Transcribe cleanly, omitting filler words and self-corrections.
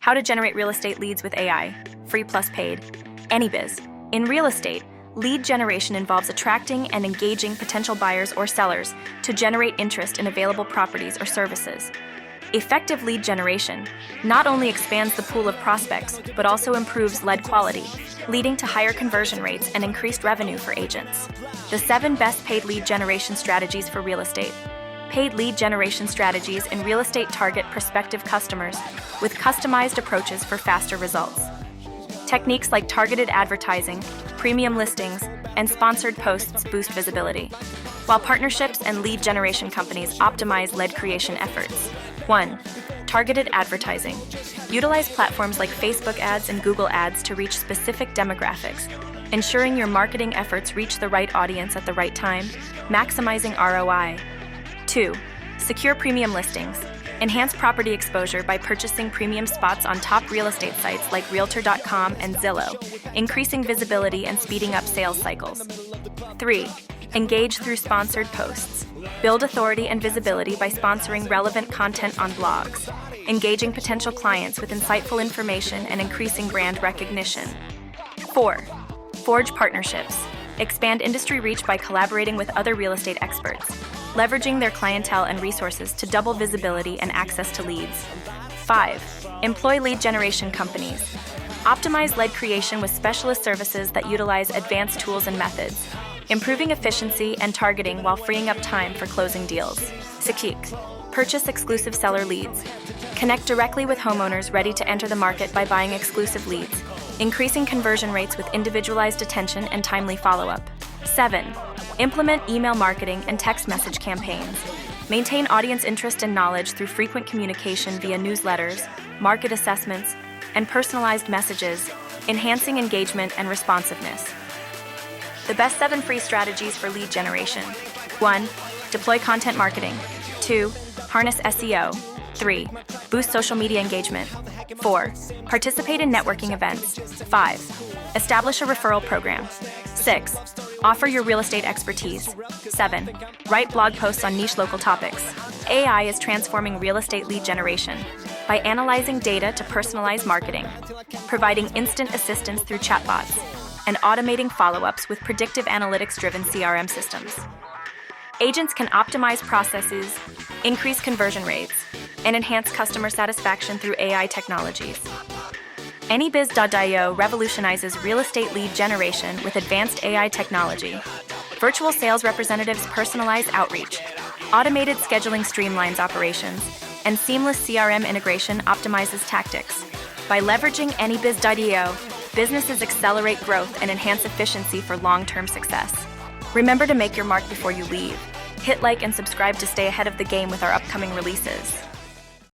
How to generate real estate leads with AI, free plus paid. AnyBiz. In real estate, lead generation involves attracting and engaging potential buyers or sellers to generate interest in available properties or services. Effective lead generation not only expands the pool of prospects, but also improves lead quality, leading to higher conversion rates and increased revenue for agents. The 7 best paid lead generation strategies for real estate. Paid lead generation strategies in real estate target prospective customers with customized approaches for faster results. Techniques like targeted advertising, premium listings, and sponsored posts boost visibility, while partnerships and lead generation companies optimize lead creation efforts. 1. Targeted advertising. Utilize platforms like Facebook ads and Google ads to reach specific demographics, ensuring your marketing efforts reach the right audience at the right time, maximizing ROI. 2. Secure premium listings. Enhance property exposure by purchasing premium spots on top real estate sites like Realtor.com and Zillow, increasing visibility and speeding up sales cycles. 3. Engage through sponsored posts. Build authority and visibility by sponsoring relevant content on blogs, engaging potential clients with insightful information and increasing brand recognition. 4. Forge partnerships. Expand industry reach by collaborating with other real estate experts, leveraging their clientele and resources to double visibility and access to leads. 5. Employ lead generation companies. Optimize lead creation with specialist services that utilize advanced tools and methods, improving efficiency and targeting while freeing up time for closing deals. 6. Purchase exclusive seller leads. Connect directly with homeowners ready to enter the market by buying exclusive leads, increasing conversion rates with individualized attention and timely follow-up. 7. Implement email marketing and text message campaigns. Maintain audience interest and knowledge through frequent communication via newsletters, market assessments, and personalized messages, enhancing engagement and responsiveness. The best 7 free strategies for lead generation. 1. Deploy content marketing. 2. Harness SEO. 3. Boost social media engagement. 4. Participate in networking events. 5. Establish a referral program. 6. Offer your real estate expertise. 7. Write blog posts on niche local topics. AI is transforming real estate lead generation by analyzing data to personalize marketing, providing instant assistance through chatbots, and automating follow-ups with predictive analytics-driven CRM systems. Agents can optimize processes, increase conversion rates, and enhance customer satisfaction through AI technologies. AnyBiz.io revolutionizes real estate lead generation with advanced AI technology. Virtual sales representatives personalize outreach. Automated scheduling streamlines operations, and seamless CRM integration optimizes tactics. By leveraging AnyBiz.io, businesses accelerate growth and enhance efficiency for long-term success. Remember to make your mark before you leave. Hit like and subscribe to stay ahead of the game with our upcoming releases.